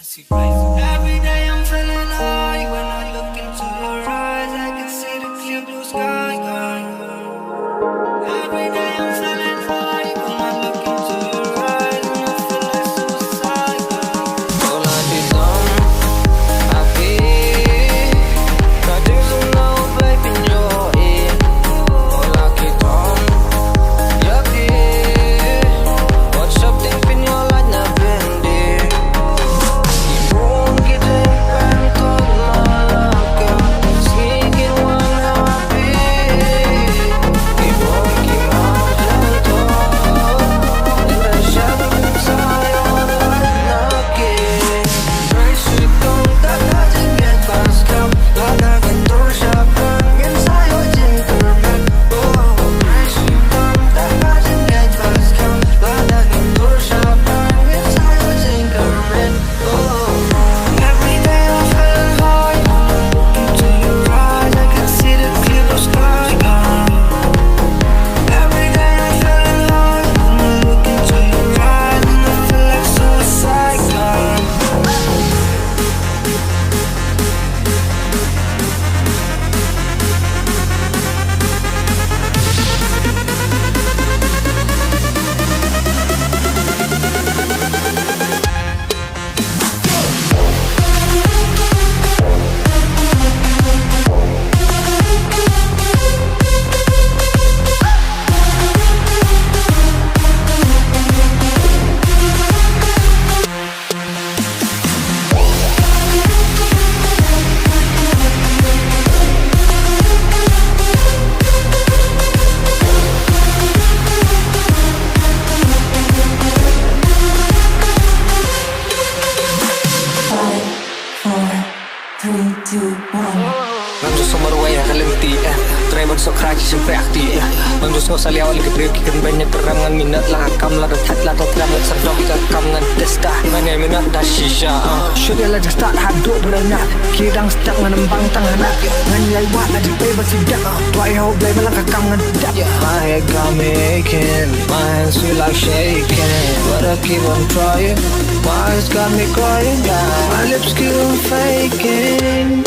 Every day I'm feeling high when I look into your eyes. I can see the clear blue sky. Every day I'm feeling high when I look into your eyes and I feel like suicide. Wala ditong api, kadang sunaw babe pinjoin. Wala kitong yapi, what's up ting pinyolat na bendi. Ibon kita yang pentot malaka, singkin wana api. Ibon kimau janto, indah saya naki. Bersyukur tak ada yang paskan, lada kentor siapa yang saya jengkelkan. Oh, bersyukur tak ada yang paskan, lada kentor siapa yang saya jengkelkan. Oh, every day I feel high, into your eyes I can see the clear blue sky. Every day I feel high, when I look into your eyes and I feel like suicide. Mang just somewhere away kalimti try magsokrach sa prakti mang just ngos aliaw lagi break kan banyak terangan minat lah kam la that la to tram sa dog ka kam ngan testa mana minat da shisha should la just start hadu berana kidang stuck nganembang tangana ngan yai wa la di pay basi dak try how play malang ka kam ngan dak my head got me aching my hands feel like shaking but I keep on trying my eyes got me crying my lips keep on faking.